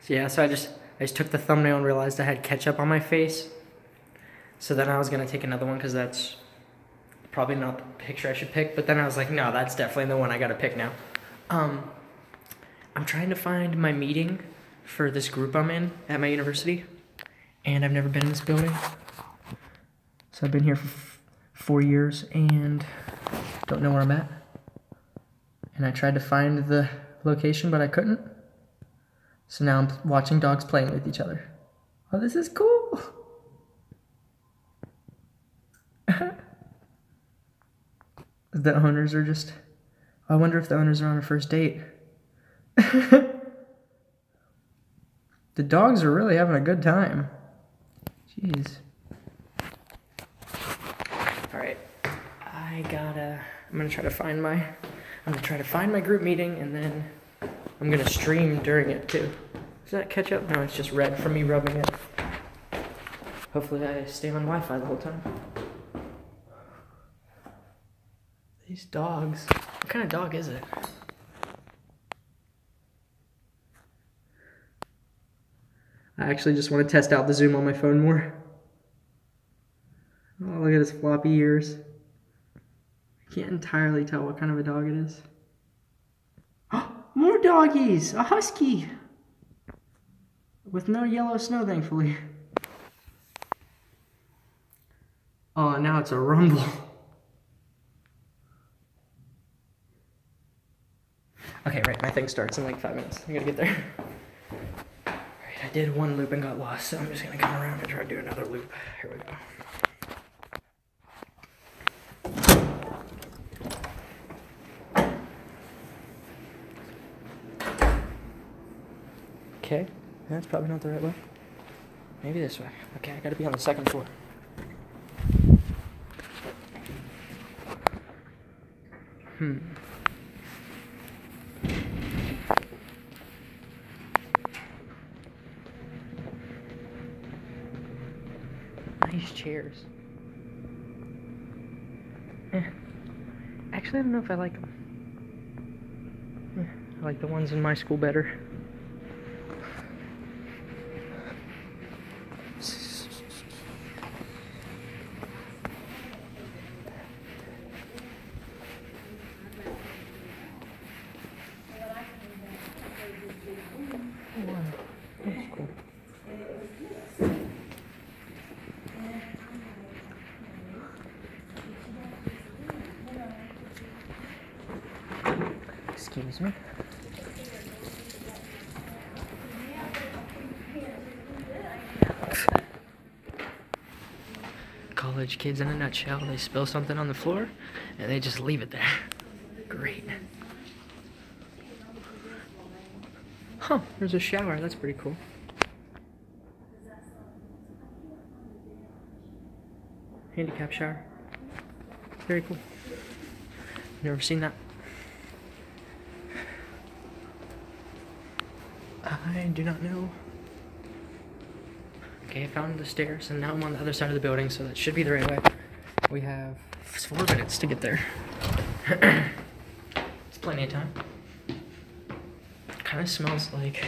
Yeah, so I just took the thumbnail and realized I had ketchup on my face. So then I was gonna take another one because that's probably not the picture I should pick. But then I was like, no, that's definitely the one I gotta pick now. I'm trying to find my meeting for this group I'm in at my university, and I've never been in this building. So I've been here for 4 years and don't know where I'm at. And I tried to find the location, but I couldn't. So now I'm watching dogs playing with each other. Oh, this is cool. The owners are just... I wonder if the owners are on a first date. The dogs are really having a good time. Jeez. Alright. I'm gonna try to find my group meeting, and then I'm gonna stream during it too. Is that ketchup? No, it's just red from me rubbing it. Hopefully I stay on Wi-Fi the whole time. These dogs. What kind of dog is it? I actually just want to test out the zoom on my phone more. Oh, look at his floppy ears. I can't entirely tell what kind of a dog it is. Oh, more doggies! A husky! With no yellow snow, thankfully. Oh, now it's a rumble. Okay, right, my thing starts in like 5 minutes. I gotta get there. Alright, I did one loop and got lost, so I'm just gonna come around and try to do another loop. Here we go. Okay, that's probably not the right way. Maybe this way. Okay, I gotta be on the second floor. Nice chairs. Actually, I don't know if I like them. I like the ones in my school better. Excuse me. College kids in a nutshell. They spill something on the floor and they just leave it there. Great. Huh, there's a shower. That's pretty cool. Handicap shower. Very cool. Never seen that. I do not know. Okay, I found the stairs, and now I'm on the other side of the building, so that should be the right way. We have 4 minutes to get there. It's plenty of time. Kind of smells like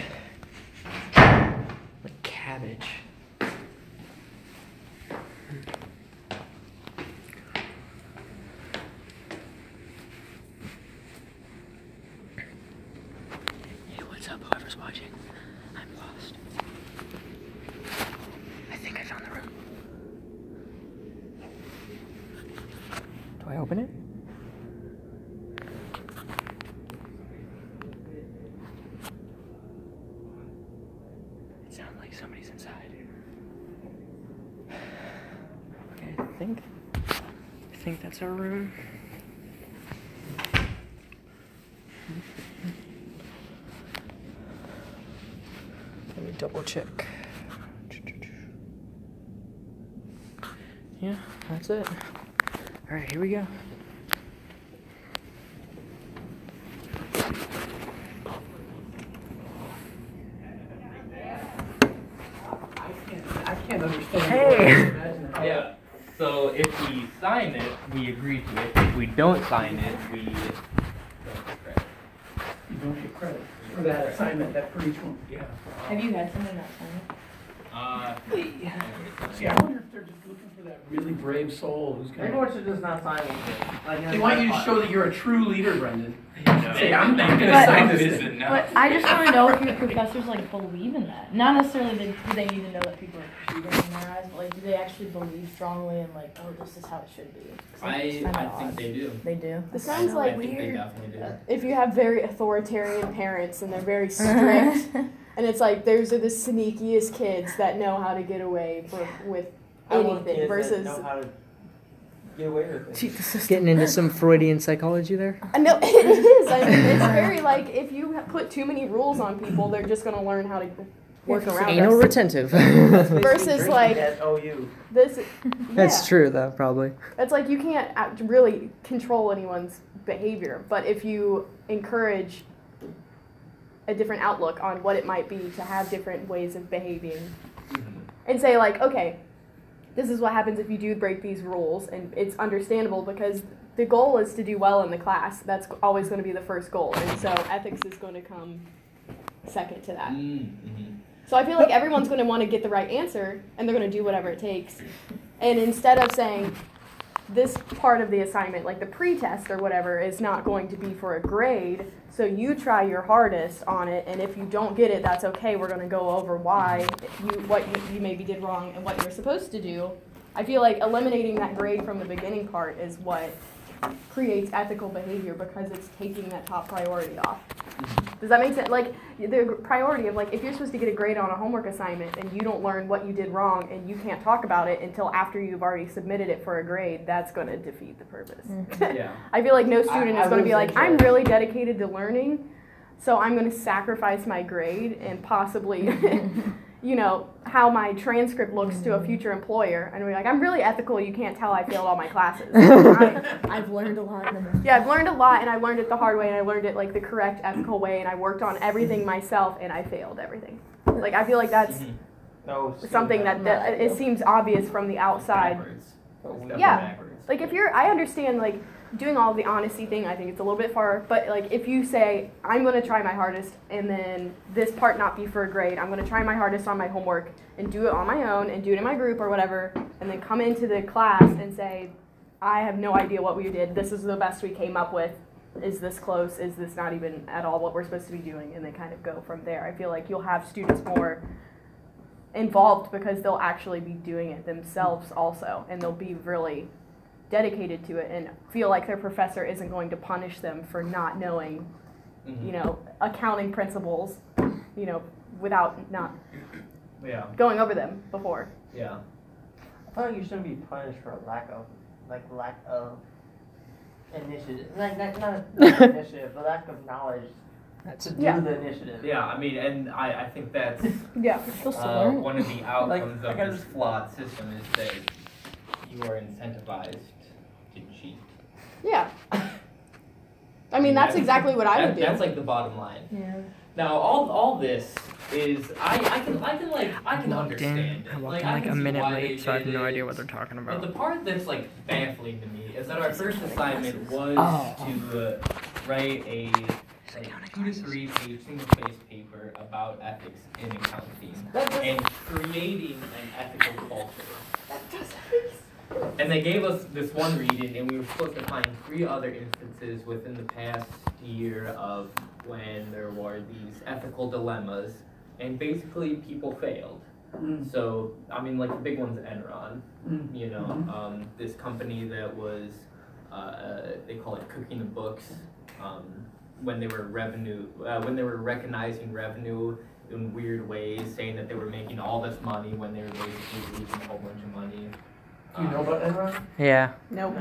cabbage. Hey, what's up, whoever's watching? I'm lost. I think I found the room. Do I open it? It sounds like somebody's inside. Okay, I think that's our room. Let me double check. Yeah, that's it. Alright, here we go. I can't understand. Hey! Yeah. So if we sign it, we agree to it. If we don't sign it, we don't regret it. don't get credit for that assignment, for each one. Yeah. Have you had someone that time? See, I wonder if they're just looking for that really brave soul who's gonna. Everyone should just not sign anything. Like, They want you to show that you're a true leader, Brendan. No. Say, I'm not gonna But- sign this thing. But I just want to know if your professors like believe in that. Not necessarily do they even know that people are cheating in their eyes, but like do they actually believe strongly in like, oh, this is how it should be? 'Cause it's kinda I odd. think they do. They do. It sounds I like think they weird definitely do. if you have very authoritarian parents and they're very strict, and it's like those are the sneakiest kids that know how to get away with I want anything kids versus. that know how to get away with it. Cheat the system. Getting into some Freudian psychology there. No, it is. I mean, it's very like if you put too many rules on people, they're just gonna learn how to work around Anal us. retentive. Versus, like- At OU. This, That's yeah. true though, probably. It's like you can't really control anyone's behavior, but if you encourage a different outlook on what it might be to have different ways of behaving, and say like, okay, this is what happens if you do break these rules, and it's understandable because the goal is to do well in the class. That's always going to be the first goal, and so ethics is going to come second to that. So I feel like everyone's going to want to get the right answer, and they're going to do whatever it takes. And instead of saying this part of the assignment, like the pre-test or whatever, is not going to be for a grade, so you try your hardest on it, and if you don't get it, that's okay. We're going to go over why you maybe did wrong and what you're supposed to do. I feel like eliminating that grade from the beginning part is what creates ethical behavior because it's taking that top priority off. Does that make sense? Like, the priority of, like, if you're supposed to get a grade on a homework assignment and you don't learn what you did wrong and you can't talk about it until after you've already submitted it for a grade, that's going to defeat the purpose. Yeah. I feel like no student I is going to would be like, think I'm so. really dedicated to learning, so I'm going to sacrifice my grade and possibly, you know, how my transcript looks to a future employer. And we're like, I'm really ethical. You can't tell I failed all my classes. I've learned a lot in the Yeah, I've learned a lot, and I learned it the hard way, and I learned it like the correct ethical way, and I worked on everything myself, and I failed everything. Like, I feel like that's No, something that it seems obvious from the outside. Backwards. It's definitely Yeah. backwards. Like, if you're, I understand, like, doing all the honesty thing, I think it's a little bit far, but, like, if you say, I'm going to try my hardest, and then this part not be for a grade, I'm going to try my hardest on my homework, and do it on my own, and do it in my group or whatever, and then come into the class and say, I have no idea what we did, this is the best we came up with, is this close, is this not even at all what we're supposed to be doing, and then kind of go from there. I feel like you'll have students more involved because they'll actually be doing it themselves also, and they'll be really dedicated to it and feel like their professor isn't going to punish them for not knowing, you know, accounting principles, you know, without not Yeah. going over them before. Yeah. I feel like you shouldn't be punished for lack of initiative. Not initiative, but lack of knowledge to do Yeah. the initiative. Yeah, I mean, and I think that's Yeah. You're supposed to learn. one of the outcomes Like, of I this just- flawed system is that you are incentivized to cheat. Yeah. I mean, that's exactly what I would do. That's like the bottom line. Yeah. Now, all this is I can Logged understand in. it. I walked I in like can a see minute why late, they so I have did no it. idea what they're talking But about. the part that's like baffling to me is that our first assignment was Oh. to write a like 2 to 3 page single-spaced paper about ethics in accounting and creating an ethical culture. And they gave us this one reading, and we were supposed to find 3 other instances within the past year of when there were these ethical dilemmas, and basically people failed. So, I mean, like the big one's Enron. You know, this company that was, they call it cooking the books, when they were when they were recognizing revenue in weird ways, saying that they were making all this money when they were basically losing a whole bunch of money. Do you know about Enron? Yeah. Nope.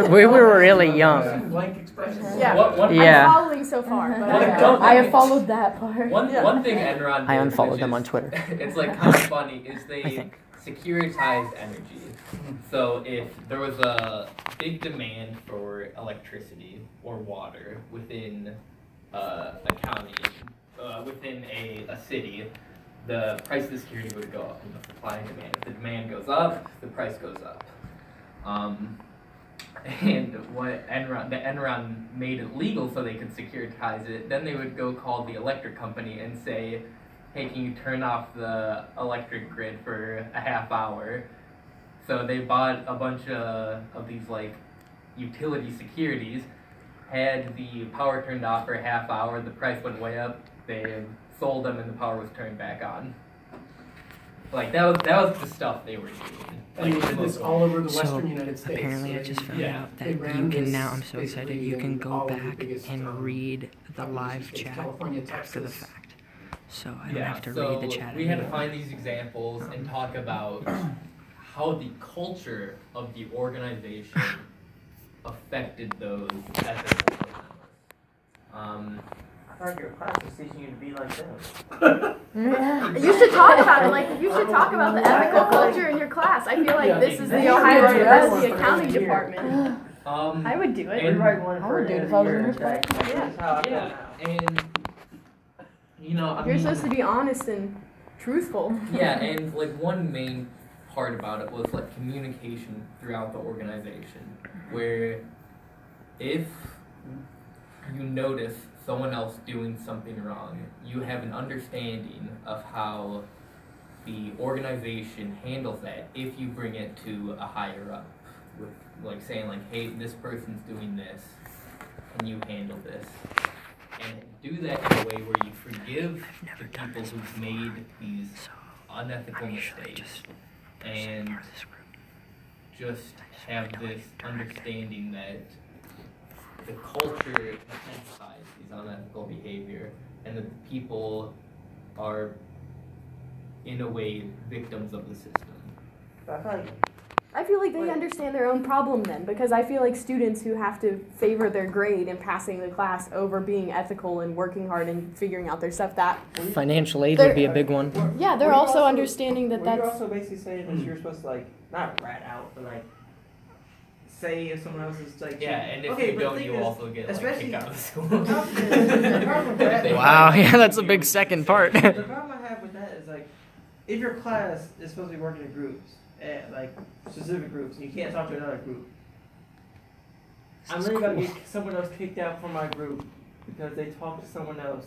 We were really young. Blank expression. Yeah. One, Yeah. I'm following so far, but I have followed that part. one thing Enron did, I unfollowed which them is- on Twitter. It's like kind of funny, is I they think. securitized energy. So if there was a big demand for electricity or water within a county, within a city, the price of the security would go up in the supply and demand. If the demand goes up, the price goes up. And the Enron made it legal so they could securitize it. Then they would go call the electric company and say, hey, can you turn off the electric grid for a half hour? So they bought a bunch of these like utility securities, had the power turned off for a half hour, the price went way up, they sold them and the power was turned back on. Like that was the stuff they were doing. And Like, they did this all over the So, western United States. apparently I right? just found Yeah. out that They you ran can this now, I'm so excited, basically you can in go all of the back biggest, and read the population live states, chat California, after the Texas. fact. So I don't Yeah, have to so read the chat we had to anymore. find these examples and talk about how the culture of the organization affected those ethical dilemmas. I thought your class was teaching you to be like them. You should talk about it. Like you should talk about the ethical culture in your class. I feel like Yeah. this is the Exactly. Ohio Right. University Right. accounting Right. department. I would do it. We write one I for would the do it end if of I the was in year. your class. That's how I feel Yeah, now. and I You're mean, supposed to be honest and truthful. yeah, and like one main part about it was like communication throughout the organization, where if you notice someone else doing something wrong, you have an understanding of how the organization handles that if you bring it to a higher up with like saying like, hey, this person's doing this, can you handle this? And do that in a way where you forgive the people who've made these unethical mistakes and just have this understanding that the culture intensifies these unethical behavior and that the people are in a way victims of the system. I feel like they understand their own problem then, because I feel like students who have to favor their grade and passing the class over being ethical and working hard and figuring out their stuff, that Financial aid They're- would be a big one. yeah, they're Were you also also- understanding that Were you that's also basically saying that you're supposed to like not rat out, but like say if someone else is like Yeah, and if okay, you but the don't, thing you is, also get like especially- kicked out of school. The problem with that- Wow, yeah, that's a big second part. The problem I have with that is like, if your class is supposed to be working in groups, like specific groups, and you can't talk to another group, I'm really gonna get someone else kicked out from my group because they talked to someone else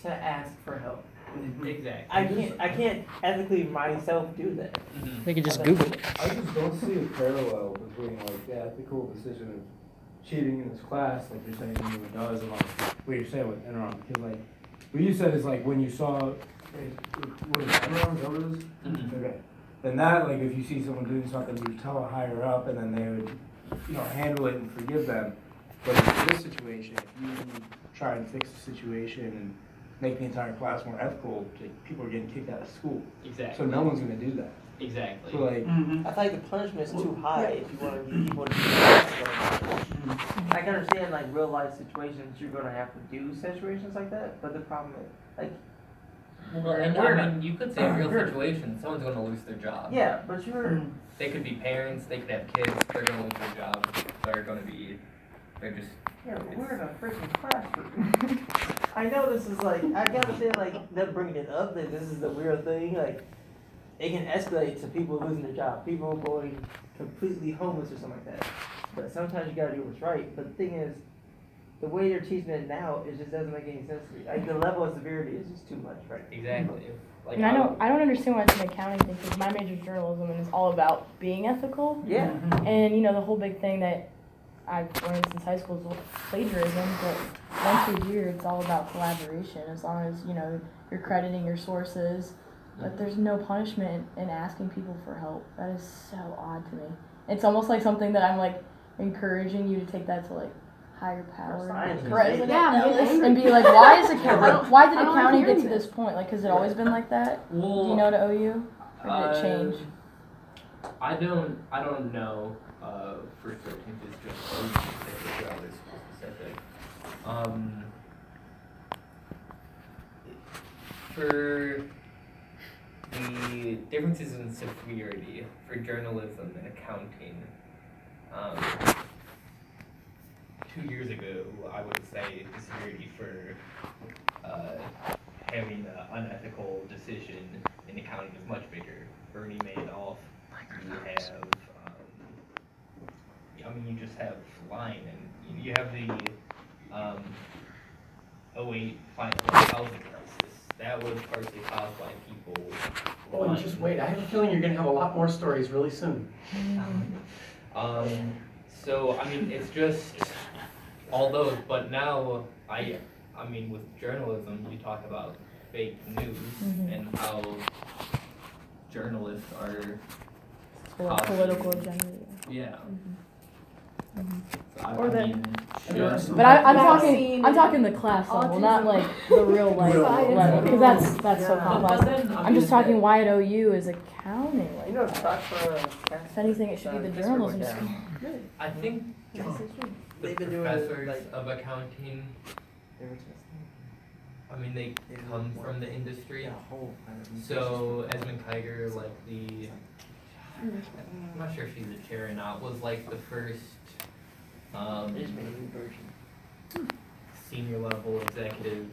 to ask for help. Exactly. I can't ethically myself do that. Mhm. They could just Google it. I just don't see a parallel between like the ethical decision of cheating in this class, like you're saying anyone does, and like what you're saying with Enron. Because like what you said is like when you saw, what is it, Enron? Is that what it is? Mhm. Okay. Then that, like if you see someone doing something, you tell a higher up, and then they would, handle it and forgive them. But in this situation, if you try and fix the situation and make the entire class more ethical, like, people are getting kicked out of school. Exactly. So no one's gonna do that. Exactly. So like, I feel like the punishment is too high if you want to get people to do that. I can understand like real life situations you're gonna have to do situations like that, but the problem is like Well, and I mean, you could say in real situations, someone's going to lose their job. yeah, but you're They could be parents, they could have kids, they're going to lose their job. They're going to be, they're just, yeah, but we're in a freaking classroom. I know this is like I gotta say like them bringing it up that this is the weird thing like it can escalate to people losing their job, people going completely homeless or something like that. But sometimes you gotta do what's right. But the thing is, the way they're teaching it now, it just doesn't make any sense to me. Like the level of severity is just too much, right? exactly. Like, And I don't understand why it's an accounting thing, because my major is journalism and it's all about being ethical. Yeah. And the whole big thing that I've learned since high school is plagiarism, but once a year it's all about collaboration, as long as you're crediting your sources. But there's no punishment in asking people for help. That is so odd to me. It's almost like something that I'm like encouraging you to take that to like higher power, Science. president, Yeah, Ellis, and be like, why is why did I don't like accounting get hearing to this point? Like, has it always been like that? well, Do you know to OU, or did it change? I don't know for certain if it's just OU specific or other school specific. For the differences in severity for journalism and accounting, 2 years ago, I would say the severity for having an unethical decision in accounting is much bigger. Bernie Madoff, you have you just have line, and you have the 08 housing crisis. That was partially caused by people. Oh, and just wait, I have a feeling you're gonna have a lot more stories really soon. So, it's just all those, but now, with journalism, you talk about fake news and how journalists are For a political agenda. Yeah. Or the- just, But I'm Vaccine, talking the class level, not like the real life Real level, life. because that's so Yeah. complex. But then, I'm just talking why at OU is accounting like You know, that. stock for If anything, it should be the journalism school. I think the They've been doing professors it, like- of accounting, They were testing. they come from the industry. Yeah, whole. So Esmond Kiger, like I'm not sure if she's a chair or not, was like the first They just made a new version. senior level executive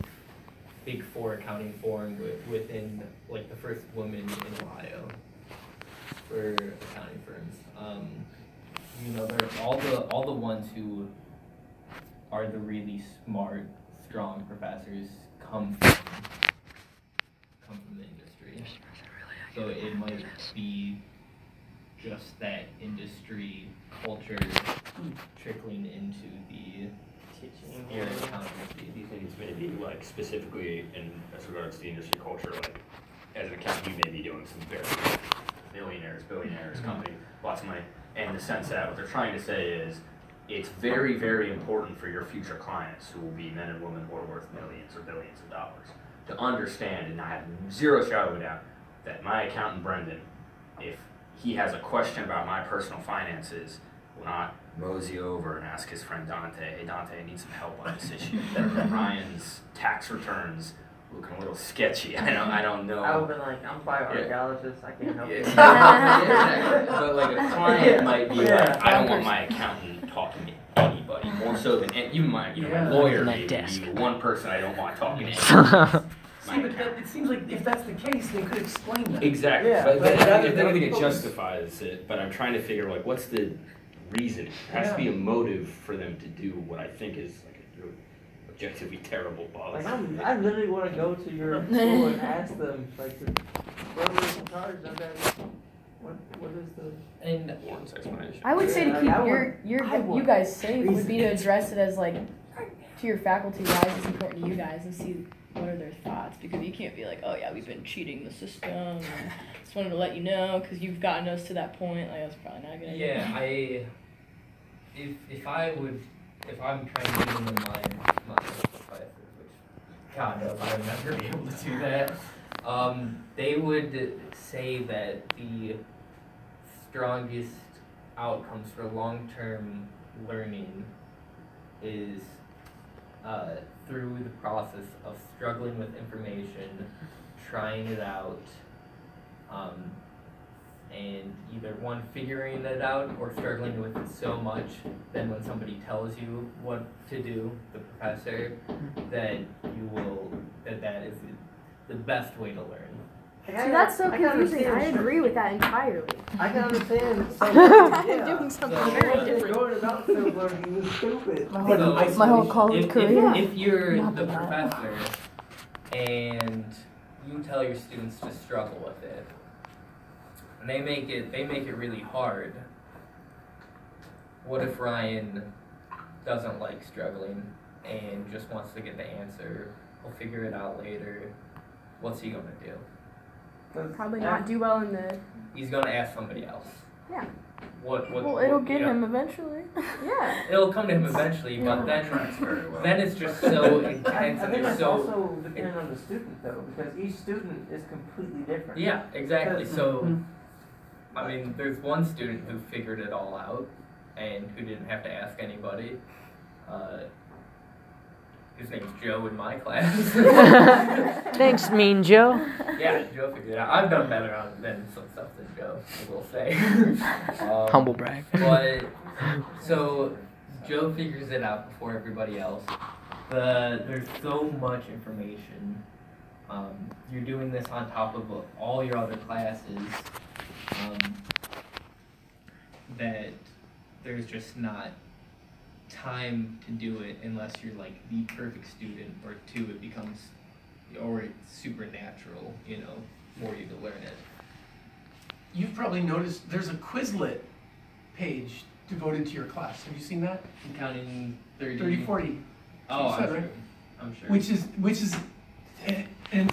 Big Four accounting firm within like the first woman in Ohio for accounting firms. They're all the ones who are the really smart, strong professors come from the industry. So it might be just that industry culture trickling into the Teaching. area of accountancy. Do you think it's maybe like specifically as regards to the industry culture, like as an accountant, you may be doing some very millionaires, billionaires, company, lots of money, and in the sense that what they're trying to say is it's very, very important for your future clients, who will be men and women who are worth millions or billions of dollars, to understand, and I have zero shadow of a doubt, that my accountant Brendan, if he has a question about my personal finances, will not mosey over and ask his friend Dante, hey Dante, I need some help on this issue. That Ryan's tax returns looking a little sketchy. I don't know. I would've been like, I'm bioarchaeologist, I can't help you. Yeah, but like a client might be Yeah. like, I don't want my accountant talking to anybody, more so than even my Yeah. lawyer. That Maybe desk. the one person I don't want talking to. Anybody. See, but it seems like if that's the case, they could explain that. Exactly. Yeah, but but I rather don't think than it focus- justifies it. But I'm trying to figure like what's the reason? There has to be a motive for them to do what I think is like a really objectively terrible policy. Like I literally want to go to your school and ask them, like, whoever's in charge of that. What is the? And Warren's explanation. I would say to keep I you would. guys safe would be to Reason. address it as like to your faculty why is this important to you guys and see what are their thoughts, because you can't be like, oh yeah, we've been cheating the system and just wanted to let you know because you've gotten us to that point. Like that's probably not a good idea. yeah, if I'm trying to get in my classes, which God knows I would never be able to do that, they would say that the strongest outcomes for long-term learning is through the process of struggling with information, trying it out, and either one, figuring it out or struggling with it so much then when somebody tells you what to do, the professor, that that is the best way to learn. See, that's so I can confusing. I understand- agree with that entirely. I can understand. I'm Yeah. doing something So- very What they're different. going about self-learning is stupid. My But in whole, isolation- my whole college If, career. if you're Not the that. professor and you tell your students to struggle with it, and they make it really hard, what if Ryan doesn't like struggling and just wants to get the answer? He'll figure it out later. What's he gonna do? Probably not do well in the. He's gonna ask somebody else. Yeah. Well, it'll get him eventually. Yeah. It'll come to him eventually, but then it's just so intense I and think there's that's so also dependent on the student though, because each student is completely different. yeah, exactly. So Mhm. I mean, there's one student who figured it all out and who didn't have to ask anybody. His name's Joe in my class. Thanks, Mean Joe. Yeah, Joe figured it out. I've done better than some stuff than Joe, I will say. Humble brag. But so Joe figures it out before everybody else. There's so much information. You're doing this on top of all your other classes. That there's just not time to do it unless you're like the perfect student, or two, it becomes, or it's supernatural, you know, for you to learn it. You've probably noticed there's a Quizlet page devoted to your class. Have you seen that? I'm counting 30. 30, 40. Oh, I'm Seven. sure. I'm sure. Which is, and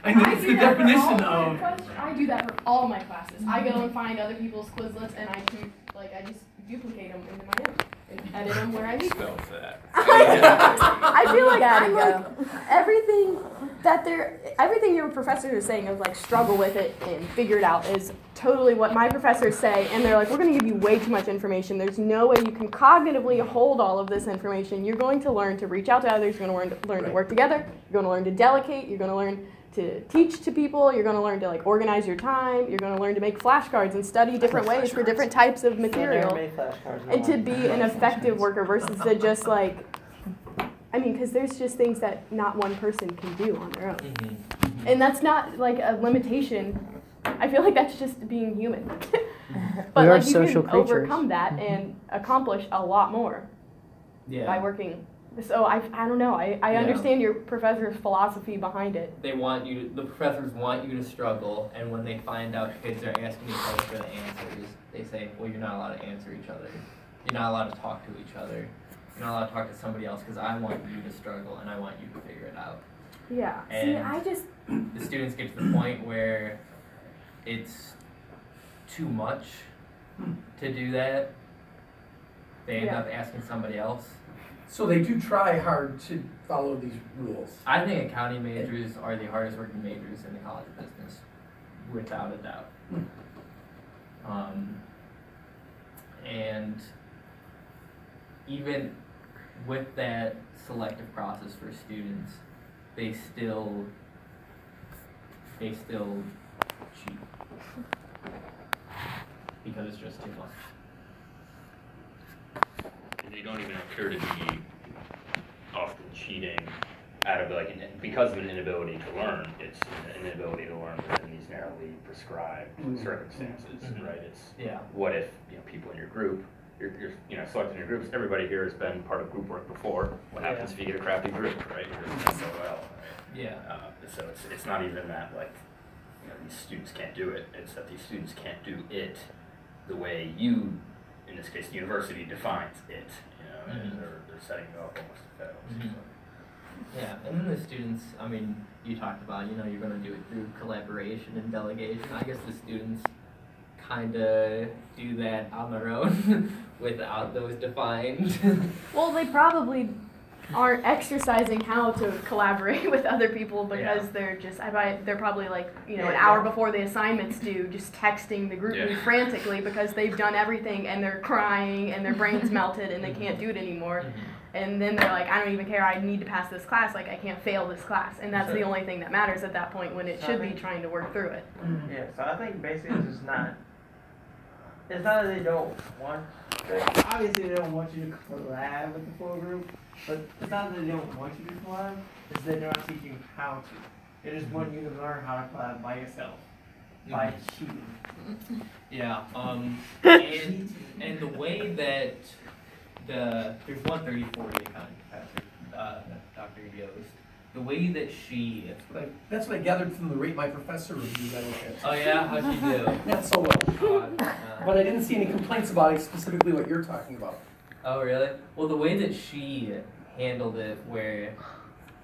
I know it's the definition of. I do that for all my classes. I go and find other people's Quizlets and I just duplicate them into my notes and edit them where I need to. Spell that. I feel like Gotta I'm like everything your professors are saying of like struggle with it and figure it out is totally what my professors say, and they're like, we're going to give you way too much information. There's no way you can cognitively hold all of this information. You're going to learn to reach out to others. You're going to learn to work together. You're going to learn to delegate. You're going to learn to teach to people. You're going to learn to like organize your time. You're going to learn to make flashcards and study different ways for different types of material, and to be an effective worker versus to just like, I mean, because there's just things that not one person can do on their own. Mm-hmm. And that's not like a limitation. I feel like that's just being human. But We are like you social can creatures. overcome that and accomplish a lot more by working. So I don't know. I Yeah. understand your professor's philosophy behind it. They want you, the professors want you to struggle, and when they find out kids are asking each other for the answers, they say, well, you're not allowed to answer each other. You're not allowed to talk to each other. You're not allowed to talk to somebody else because I want you to struggle and I want you to figure it out. Yeah. And See, I just the students get to the point where it's too much to do that. They end Yeah. up asking somebody else. So they do try hard to follow these rules. I think accounting majors are the hardest working majors in the college of business, without a doubt. And even with that selective process for students, they still cheat because it's just too much. They don't even appear to be often cheating out of like because of an inability to learn. It's an inability to learn within these narrowly prescribed circumstances, right? It's what if people in your group, you're selecting your groups. Everybody here has been part of group work before. What happens if you get a crappy group, right? You're SOL, right? Yeah. So it's not even that like these students can't do it. It's that these students can't do it the way you, in this case, the university defines it. And they're setting it up almost to fail. Yeah, and then the students, I mean, you talked about, you're going to do it through collaboration and delegation. I guess the students kind of do that on their own without those defined. well, they probably aren't exercising how to collaborate with other people because they're just they're probably like an hour before the assignments due just texting the group me frantically because they've done everything and they're crying and their brains melted and they can't do it anymore. And then they're like, I don't even care, I need to pass this class, like I can't fail this class. And that's the only thing that matters at that point when it should be trying to work through it. Yeah, so I think basically it's not that they don't want, obviously they don't want you to collab with the full group, but it's not that they don't want you to collab, it's that they're not teaching you how to. They just want you to learn how to collab by yourself, by cheating. Yeah, and the way that there's one 30-40 accounting professor, Dr. Yost. The way that she... That's what I gathered from the Rate My Professor review that I had. Oh yeah? How'd she do? Not so well. But I didn't see any complaints about it, specifically what you're talking about. Oh really? Well, the way that she handled it where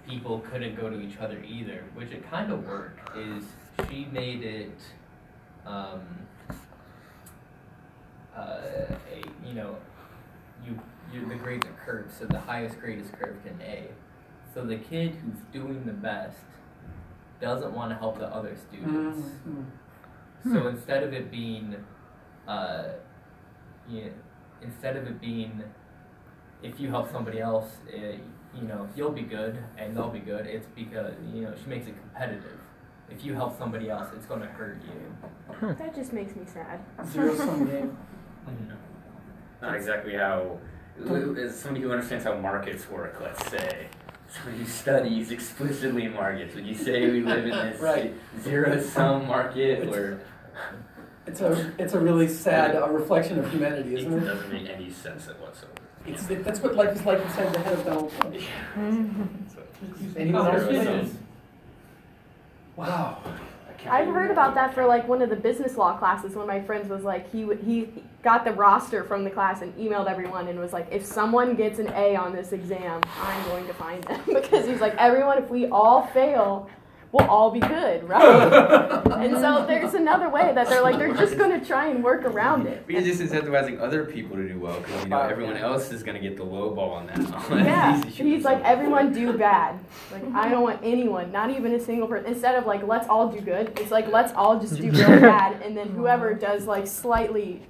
people couldn't go to each other either, which it kind of worked, is she made it the grades are curved, so the highest grade is curved in A. So the kid who's doing the best doesn't want to help the other students. So instead of it being, if you help somebody else, you'll be good and they'll be good. It's because she makes it competitive. If you help somebody else, it's going to hurt you. That just makes me sad. Zero-sum game. Not exactly how, as somebody who understands how markets work, let's say, somebody who studies explicitly markets, would you say we live in this zero-sum market where... It's a really sad reflection of humanity, It isn't it? doesn't make any sense whatsoever. That's what life is like inside the head of Donald Trump. Anyone else? Conversations. Wow. I've heard about that for like one of the business law classes. One of my friends was like, he got the roster from the class and emailed everyone and was like, if someone gets an A on this exam, I'm going to find them. Because he's like, everyone, if we all fail, we'll all be good, right? And so there's another way that they're just going to try and work around it. But you're just incentivizing other people to do well because everyone else is gonna get the low ball on that. Yeah, he's like, everyone do bad. Like, I don't want anyone, not even a single person. Instead of like, let's all do good, it's like, let's all just do really bad, and then whoever does like slightly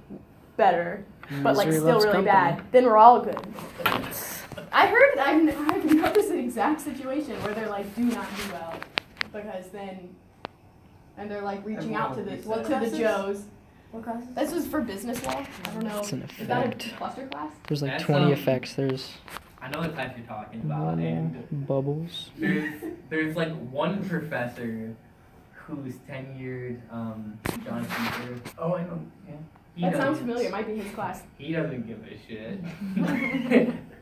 better, but like Misery still loves really company. bad, then we're all good. I've noticed an exact situation where they're like, do not do well, because then, and they're like reaching out to the Joes. What classes? This was for business law. I don't know. It's an Is that a effect. cluster class? There's like That's, 20 effects. There's I know the class you're talking about, and bubbles. there's like one professor who's tenured, John Peter. Oh, I know. Yeah. He That sounds doesn't- familiar. It might be his class. He doesn't give a shit.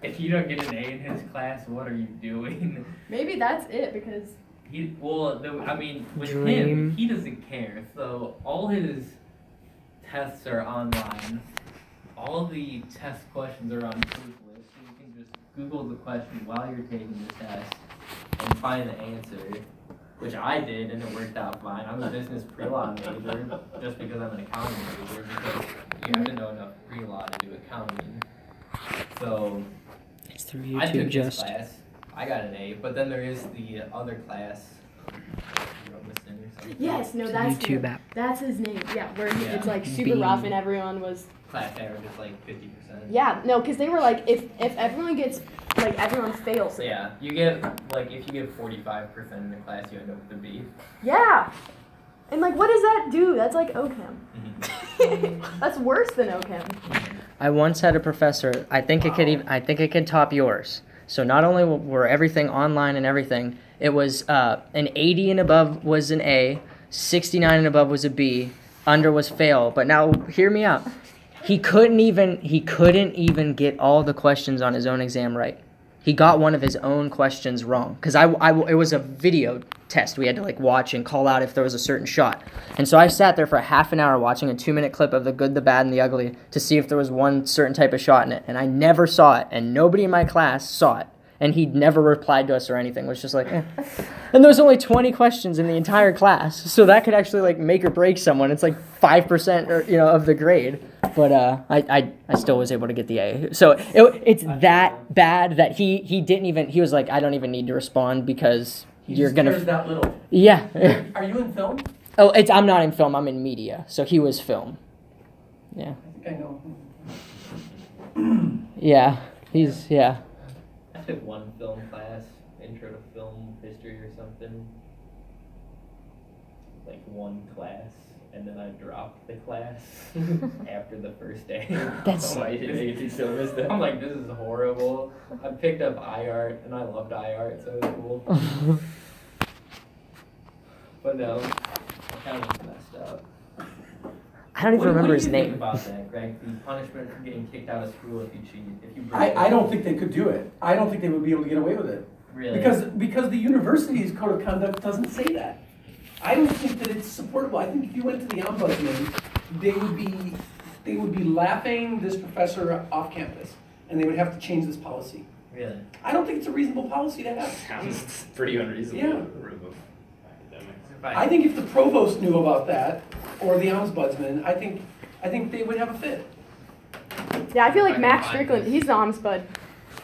If you don't get an A in his class, what are you doing? Maybe that's it because With Dream. him, he doesn't care. So all his tests are online. All the test questions are on Proofless. So you can just Google the question while you're taking the test and find the answer, which I did, and it worked out fine. I'm a business pre-law major just because I'm an accounting major, because you have to know enough pre-law to do accounting. So It's through I YouTube took this just. class. I got an A, but then there is the other class. Robinson or something. yes, no, It's a that's YouTube app. That's his name. Yeah, where Yeah. it's like super Beam. rough and everyone was. Class average is like 50%. Yeah, no, because they were like, if everyone gets like everyone fails. So yeah, you get like if you get 45% in the class, you end up with a B. Yeah. And like, what does that do? That's like OChem. Mm-hmm. That's worse than OChem. I once had a professor. I think it could top yours. So not only were everything online and everything, it was an 80 and above was an A, 69 and above was a B, under was fail. But now hear me out. He couldn't even get all the questions on his own exam right. He got one of his own questions wrong because it was a video test. We had to like watch and call out if there was a certain shot. And so I sat there for a half an hour watching a 2-minute clip of The Good, the Bad, and the Ugly to see if there was one certain type of shot in it. And I never saw it, and nobody in my class saw it. And he never replied to us or anything. It was just like, eh. And there was only 20 questions in the entire class, so that could actually like make or break someone. It's like 5% or of the grade. But I still was able to get the A. So it's that bad that he didn't even. He was like, I don't even need to respond because you're gonna. Cares that little. Yeah. Are you in film? Oh, I'm not in film. I'm in media. So he was film. Yeah. I think I know. Yeah. He's yeah. I took one film class, intro to film history or something. Like one class, and then I dropped the class after the first day. That's- I'm like, I'm like, this is horrible. I picked up iArt, and I loved iArt, so it was cool. But no, accounting's messed up. I don't even remember what his do you think name. about that, Greg? The punishment for getting kicked out of school if you cheat, if you break I don't think they could do it. I don't think they would be able to get away with it. Really? Because the university's code of conduct doesn't say that. I don't think that it's supportable. I think if you went to the ombudsman, they would be laughing this professor off campus, and they would have to change this policy. Really? I don't think it's a reasonable policy to have. Sounds pretty unreasonable Yeah. to remove academics. I think if the provost knew about that, or the ombudsman, I think they would have a fit. Yeah, I feel like I can Max find Strickland, this. he's the ombudsman.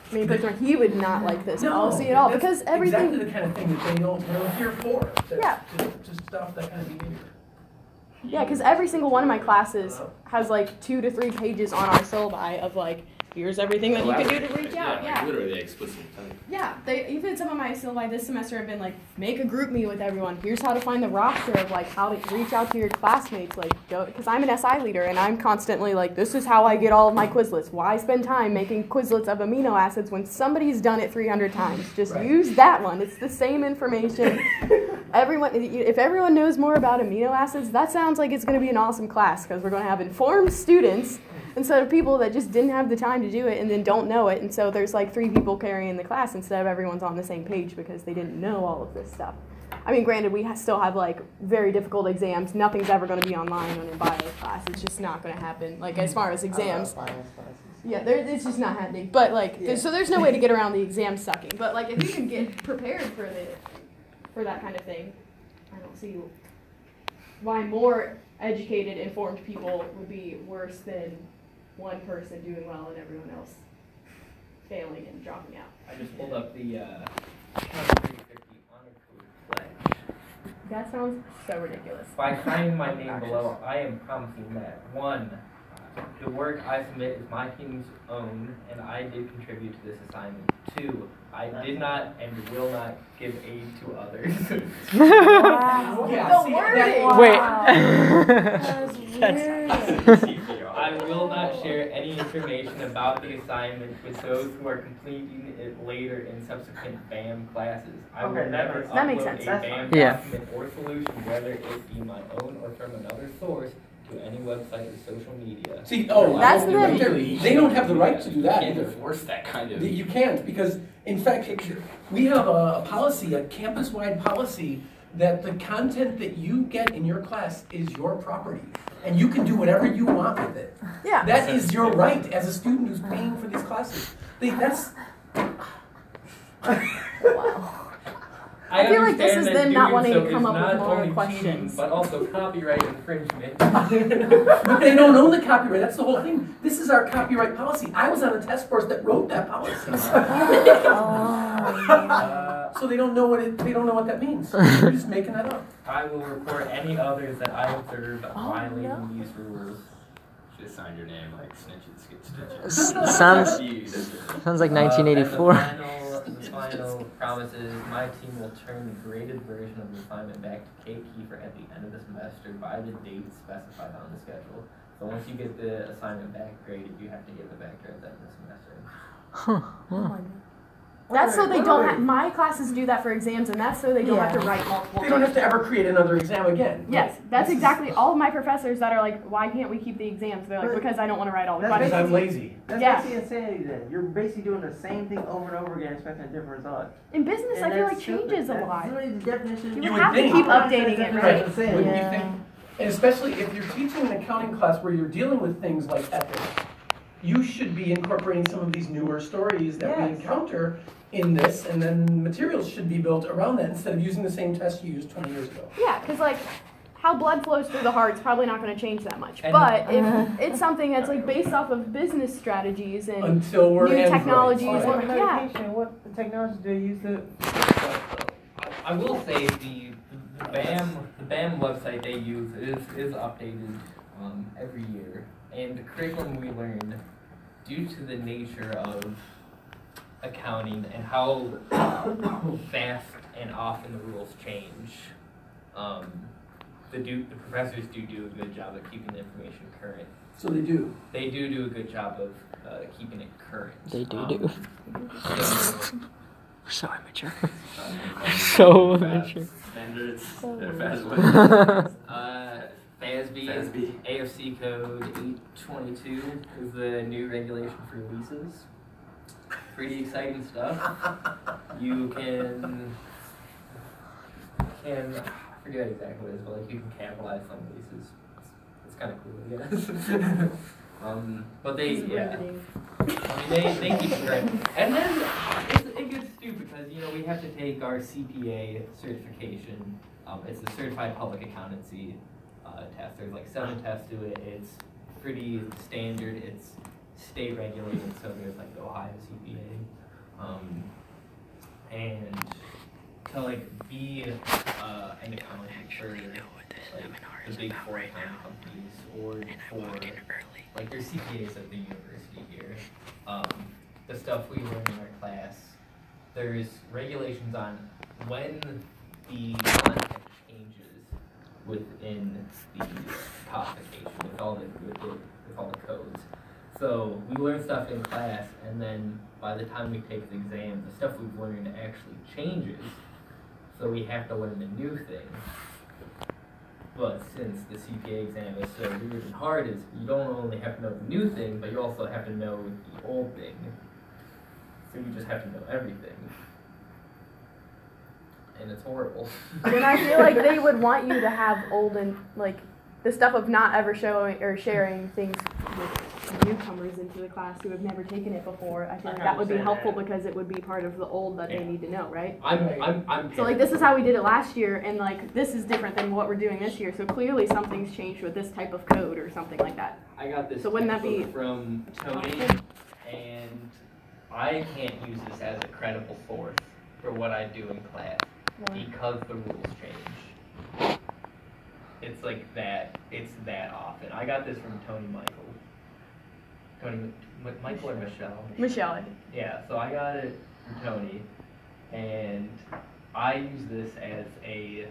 I mean, but he would not like this policy at all that's because everything. exactly the kind of thing that they're here for. Yeah. To stop that kind of behavior. Yeah, because every single one of my classes has like 2 to 3 pages on our syllabi of like, here's everything that you can do to reach out. Like literally they explicitly tell you. Yeah, even some of my syllabi this semester have been like, make a group meet with everyone. Here's how to find the roster of like how to reach out to your classmates. Like, go, because I'm an SI leader and I'm constantly like, this is how I get all of my Quizlets. Why spend time making Quizlets of amino acids when somebody's done it 300 times? Just Right. use that one. It's the same information. if everyone knows more about amino acids, that sounds like it's going to be an awesome class because we're going to have informed students instead of people that just didn't have the time to do it and then don't know it. And so there's like 3 people carrying the class instead of everyone's on the same page because they didn't know all of this stuff. I mean, granted, we still have like very difficult exams. Nothing's ever going to be online on a bio class. It's just not going to happen. Like as far as exams. Yeah, it's just not happening. But like, so there's no way to get around the exam sucking. But like, if you can get prepared for that kind of thing, I don't see why more educated, informed people would be worse than one person doing well and everyone else failing and dropping out. I just pulled up the County 350 Honor Code pledge. That sounds so ridiculous. By signing my name below, I am promising that 1, the work I submit is my team's own, and I did contribute to this assignment. 2, I did not and will not give aid to others. Wow. Yeah, The see, wording. I will not share any information about the assignment with those who are completing it later in subsequent BAM classes. I will Okay, never that makes upload sense. a BAM Yeah. document or solution, whether it be my own or from another source, to any website or social media. See, That's the- right there. They don't have the right to do that You can't either. enforce that kind of. You can't, because in fact, we have a policy, a campus-wide policy, that the content that you get in your class is your property, and you can do whatever you want with it. Yeah. That is your right as a student who's paying for these classes. That's. Wow. I feel like this understand is that them not doing wanting so to come is up with not more only questions. cheating, but also copyright infringement. But they don't own the copyright. That's the whole thing. This is our copyright policy. I was on a task force that wrote that policy. So they don't know what that means. They're just making that up. I will report any others that I observe violating these rules. Should have signed your name like snitches get Sounds sounds like And 1984. the final promise is my team will turn the graded version of the assignment back to Kate Kiefer at the end of the semester by the date specified on the schedule. So once you get the assignment back graded, you have to give it back to her at the end of the semester. Huh. That's so they don't have, my classes do that for exams, and that's so they don't have to write multiple They don't have times. to ever create another exam again. Yes, that's This is- exactly, all of my professors that are like, why can't we keep the exams? They're like, But- because I don't want to write all the That's Because questions. I'm lazy. That's Yeah. basically insanity then. You're basically doing the same thing over and over again, expecting a different result. In business, And I feel that's like stupid. changes a That's lot. literally the definition. You You would would have to think. keep updating it, Right. right? Wouldn't you Yeah. think? And especially if you're teaching an accounting class where you're dealing with things like ethics, you should be incorporating some of these newer stories that we Yes. encounter in this, and then materials should be built around that instead of using the same test you used 20 years ago. Yeah, because like how blood flows through the heart's probably not going to change that much. And- But if it's something that's like based off of business strategies and Until we're new androids. technologies Fine. and What yeah, medication, what technology do you use to? I will say the BAM website they use is updated every year, and the curriculum we learned, due to the nature of accounting and how fast and often the rules change, the professors do a good job of keeping the information current. So they do. They do a good job of keeping it current. They do. So, So immature. So immature. Standards. They're fast ones. FASB, AFC code 822 is the new regulation for leases. Pretty exciting stuff. You can I forget exactly what it is, but like you can capitalize some leases. It's kind of cool, I guess. But they, yeah. I mean, they keep it great. And then it gets stupid because, you know, we have to take our CPA certification. It's a Certified Public Accountancy test. There's like 7 tests to it. It's pretty standard. It's state regulated, so there's like the Ohio CPA. And to like be an accountant for like the big 4 accounting companies or for like there's CPAs at the university here. The stuff we learn in our class, there's regulations on when the content changes within the codification with all the codes. So we learn stuff in class, and then by the time we take the exam, the stuff we've learned actually changes so we have to learn the new thing. But since the CPA exam is so weird and hard, is you don't only have to know the new thing, but you also have to know the old thing. So you just have to know everything. And it's horrible. And I feel like they would want you to have old and like the stuff of not ever showing or sharing things with newcomers into the class who have never taken it before. I feel like that would be helpful because it would be part of the old that they need to know, right? I'm So like this is how we did it last year, and like this is different than what we're doing this year. So clearly something's changed with this type of code or something like that. I got this So wouldn't that be- textbook from Tony, and I can't use this as a credible source for what I do in class because the rules change. It's like that. It's that often. I got this from Tony Michael. Michael or Michelle? Michelle. Yeah, so I got it from Tony, and I use this as a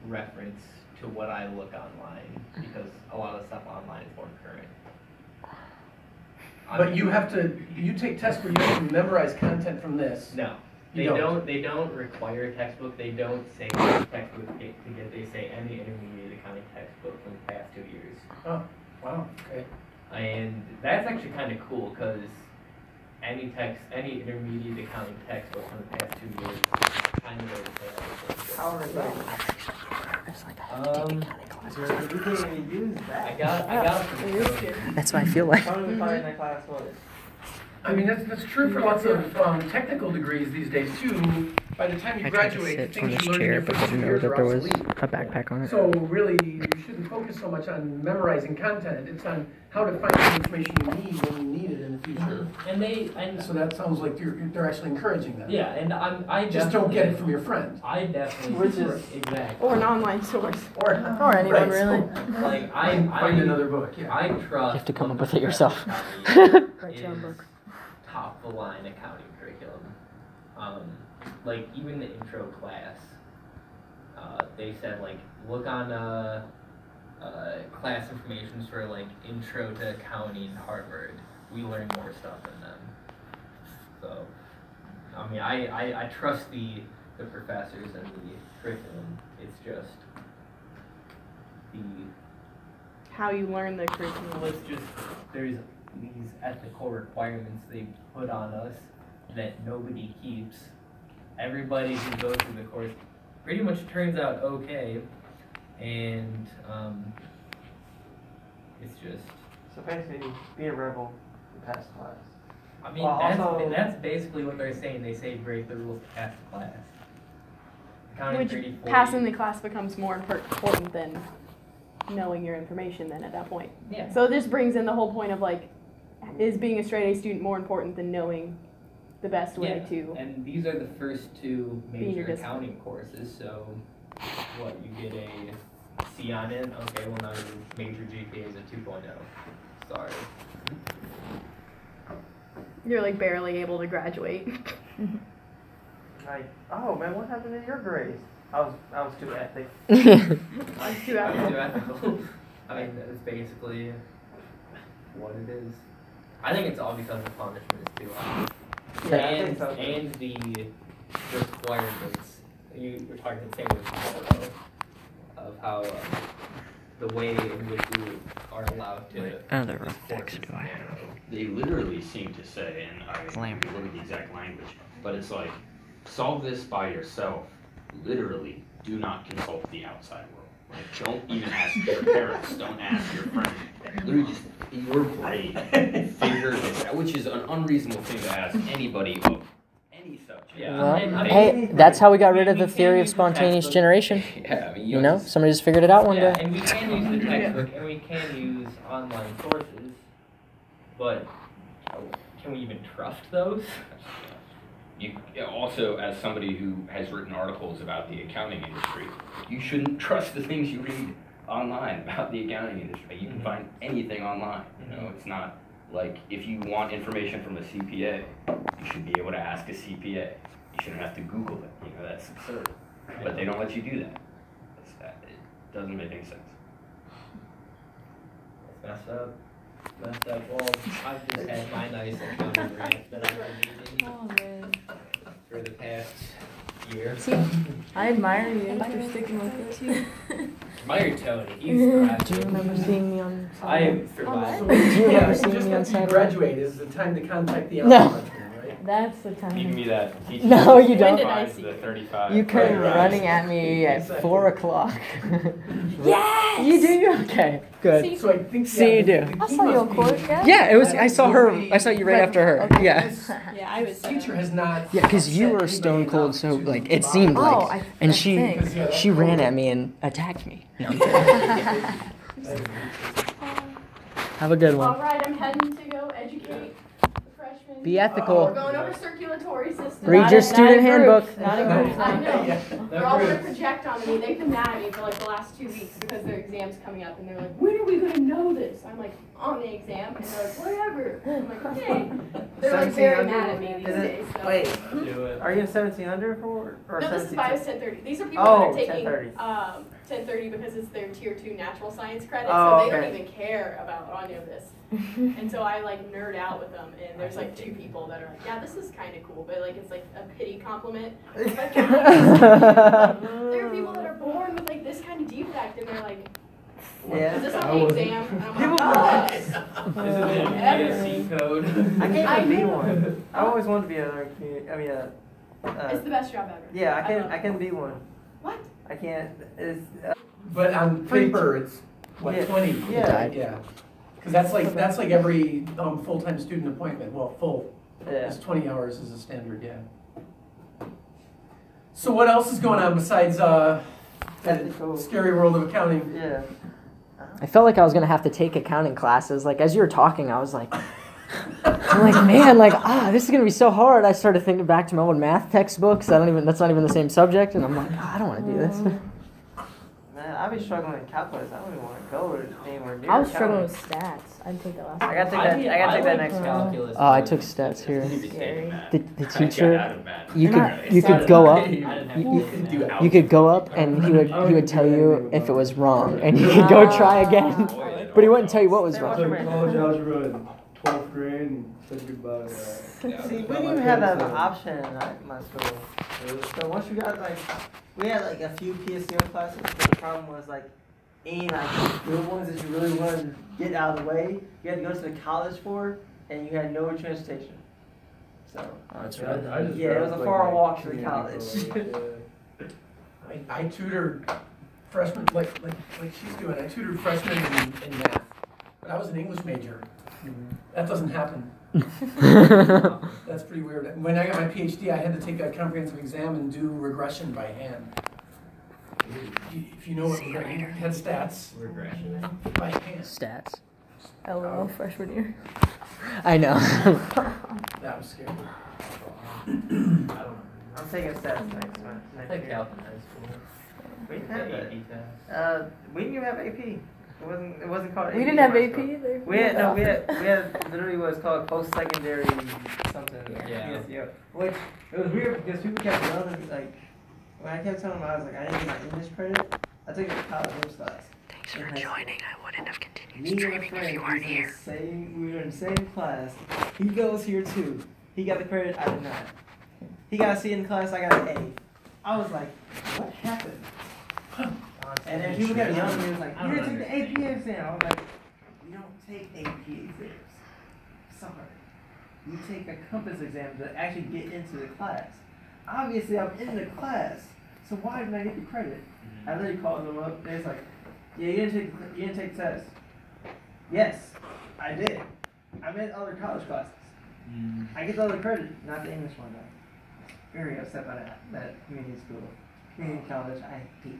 reference to what I look online because a lot of stuff online is more current. But you take tests where you have to memorize content from this. No, You don't. They don't require a textbook. They don't say which textbook to get. They say any intermediate accounting textbook from the past 2 years. Oh, wow, okay. And that's actually kind of cool because any intermediate accounting textbook from the past 2 years kind of already say How are you can't even use that. I got it from Tony. That's what I feel like. How many part in that class was? I mean, that's true for lots of technical degrees these days too. By the time you I tried to graduate, sit things on you this learn in chair, your but first 2 didn't know years that are there was obsolete. a backpack on it. So really, you shouldn't focus so much on memorizing content. It's on how to find the information you need when you need it in the future. And So that sounds like they're actually encouraging that. yeah, and I Just don't definitely- get it from your friend. I definitely Which is- exactly. Or an online source. Or anyone, really. Like Find another book. Yeah. I trust. You have to come up with it yourself. Write your own book. Top of the line accounting curriculum. Like even the intro class, they said like look on class informations for like intro to accounting Harvard. We learn more stuff than them. So, I mean, I trust the professors and the curriculum. It's just the How you learn the curriculum. well, it's just there's these ethical requirements they put on us that nobody keeps. Everybody who goes through the course pretty much turns out okay, and it's just. So basically, be a rebel and pass the class. I mean, Well, that's basically what they're saying. They say break the rules to pass the class. Accounting Which 30, 40. passing the class becomes more important than knowing your information then at that point. Yeah. So this brings in the whole point of like, is being a straight A student more important than knowing the best way Yeah, to? and these are the first two Be in your major discipline. accounting courses, so what, you get a C on it? Okay, well now your major GPA is a 2.0. Sorry. You're like barely able to graduate. Like, oh man, what happened in your grades? I was too ethic. I'm too Too ethical. ethical. I mean, that's basically what it is. I think it's all because the punishment is too high. Yeah, I think so. And the requirements. You were talking the same with Colorado, of how the way in which we are allowed to. Other rough text do I have? They literally seem to say, and I Slam. look at the exact language, but it's like, solve this by yourself. Literally, do not consult the outside world. Like, don't even ask your parents, don't ask your friends. Literally just, your brain, figure this out, which is an unreasonable thing to ask anybody of any subject. Yeah. Well, I mean, hey, that's how we got rid of we the theory can of use the spontaneous textbook. generation. Yeah, I mean, You know, just- somebody just figured it out one Yeah, day. and we can use the textbook and we can use online sources, but can we even trust those? You also, as somebody who has written articles about the accounting industry, you shouldn't trust the things you read online about the accounting industry. You can find anything online. You know, it's not like if you want information from a CPA, you should be able to ask a CPA. You shouldn't have to Google it. You know, that's absurd. But they don't let you do that. It doesn't make any sense. It's messed up. Messed up. Well, I've just had my nice accounting rant that I've been using Oh man. for the past year. See, I admire you for sticking with it. Admire Tony. He's Do you graduating. remember seeing me on I Saturday? am surviving. Do you Yeah, remember so seeing just me on after you Saturday? graduate is the time to contact the No. ombudsman, right? That's the You time. can be that teacher. No, you who don't. finds the 35. You came right. running at me at Exactly. 4 o'clock. Yes! You do? Okay, good. So I think. See, you do. I saw you on court, yeah? Yeah, it was. I saw her. I saw you right after her. Okay. Yeah. Yeah, I was. This teacher has not. Yeah, because you set were anybody stone cold, up so to like it bother seemed them. like, I and she think. she ran at me and attacked me. No, I'm kidding. Have a good All one. right, I'm heading to go educate the freshmen. Be We're ethical. going over circulatory system. Read Not your in- not student in handbook. groups, Not in groups. I know. Yeah. They're all gonna project on me. They've been mad at me for like the last 2 weeks because their exam's coming up, and they're like, "When are we gonna know this?" I'm like, "On the exam," and they're like, "Whatever." I'm like, "Okay." They're like very mad at me these Is it- days. So. Wait, Do it. are you in 1700 for or No, this is 17? Bios 1030. These are people Oh, that are taking 1030. 1030 because it's their tier 2 natural science credit, Oh, so they don't okay. even care about any of this. And so I like nerd out with them, and there's like 2 people that are like, yeah, this is kind of cool, but like it's like a pity compliment. Like, there are people that are born with like this kind of defect, and they're like, Yeah. is this on the exam? And I'm People- like, oh, Is it an ESC code? I can't I even be know. one. I always wanted to be another community. I mean, it's the best job ever. yeah, I love can. I it. can be one. What? I can't. It's, But on paper, it's what, Yeah. 20? Yeah. Yeah. Because that's like every full-time student appointment. Well, full yeah. is 20 hours is a standard. Yeah. So what else is going on besides that Technical. scary world of accounting? Yeah. I felt like I was gonna have to take accounting classes. Like as you were talking, I was like, I'm like, man, like this is gonna be so hard. I started thinking back to my old math textbooks. That's not even the same subject, and I'm like, I don't want to do this. Man, I've been struggling in calculus. I don't even want to go anywhere near. I was struggling calculus. with stats. I didn't take that last I gotta take I that. mean, I gotta take that like next calculus, Oh, I but took stats here. You could stay in math. The I got teacher, out of math. you And could you could go up. I didn't have You- to do that. You could go up and he would tell you if it was wrong, and you could go try again. But he wouldn't tell you what was Say wrong. what- Took college algebra in 12th grade and said goodbye. See, we didn't even have that option in my school. So once you got like, we had like a few PSCM classes, but the problem was like, any like good ones that you really wanted to get out of the way, you had to go to the college for, and you had no transportation. So That's yeah, it was a far walk to the college. I tutored freshmen like she's doing. I tutored freshmen in math, but I was an English major. That doesn't happen. That's pretty weird. When I got my PhD, I had to take a comprehensive exam and do regression by hand. If you know what head stats Regression. by hand, Stats. LOL freshman year. I know. that was scary. I don't know. I'm taking stats next I next took year. calc in high school. We didn't have The that. AP test. We didn't even have AP. It wasn't called AP. We didn't have in AP my school. either. We had literally what was called post-secondary something. Yeah. Yeah. Which it was weird because people kept telling like when I kept telling them I was like I didn't get my English credit. I took a college English class. Thanks for joining. I wouldn't have continued Me and streaming my if friend you weren't was in here. the same. We were in the same class. He goes here too. He got the credit. I did not. He got a C in class. I got an A. I was like, what happened? And then people kept yelling at me. It was like, I you don't didn't take the AP exam. I was like, you don't take AP exams. Sorry. You take a compass exam to actually get into the class. Obviously, I'm in the class. So why didn't I get the credit? I literally called them up. They was like, yeah, you didn't take the test. Yes, I did. I'm in other college classes. I get the other credit, not the English one though. Very upset by that community school. Community college, I hate.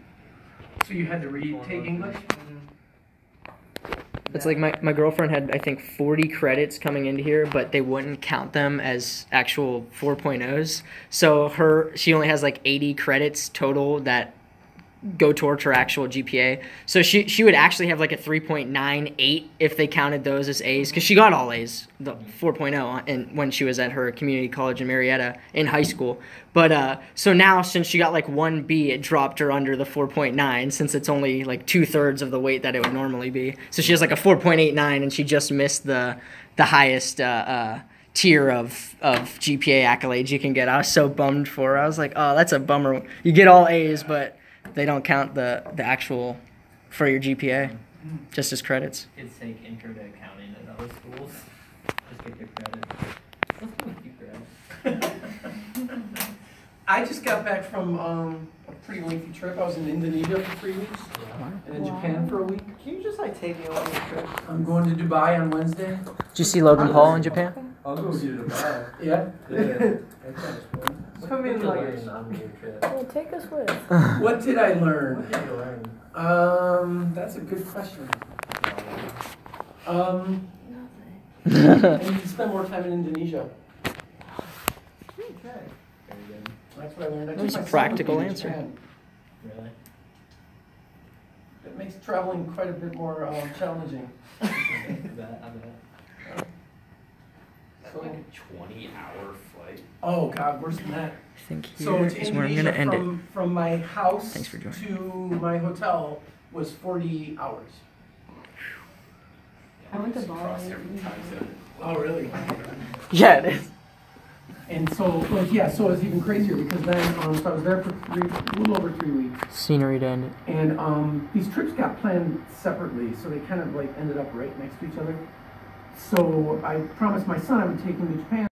So you had to retake English? It's like my girlfriend had, I think, 40 credits coming into here, but they wouldn't count them as actual 4.0s. So she only has like 80 credits total that go towards her actual GPA. So she would actually have like a 3.98 if they counted those as A's, because she got all A's, the 4.0, and when she was at her community college in Marietta in high school. But so now since she got like 1B, it dropped her under the 4.9 since it's only like 2/3 of the weight that it would normally be. So she has like a 4.89, and she just missed the highest tier of GPA accolades you can get. I was so bummed for her. I was like, oh, that's a bummer. You get all A's, but they don't count the actual for your GPA, just as credits. Kids take intro to accounting at other schools. Just get your credit. Let's go with you, Greg. I just got back from a pretty lengthy trip. I was in Indonesia for 3 weeks and in Japan for a week. Can you just like take me on your trip? I'm going to Dubai on Wednesday. Did you see Logan Paul in Japan? I'll go see the Dubai. Yeah. Put me in like. on your trip. Well, take us with. What did I learn? What did you learn? That's a good question. I Nothing. need to spend more time in Indonesia. Okay. Very good. That's what I learned. I That was took a my son practical with me to answer. Japan. Really? It makes traveling quite a bit more challenging. I bet. So, Like a 20-hour flight. oh God, worse than that. I think So here to is where I'm going to end it. from my house Thanks for joining. to my hotel was 40 hours. I went to Just cross Bali. every time zone. Oh, really? Yeah, it is. And so, so it's even crazier because then, so I was there for a little over 3 weeks. Scenery to end it. And these trips got planned separately, so they kind of like ended up right next to each other. So I promised my son I would take him to Japan.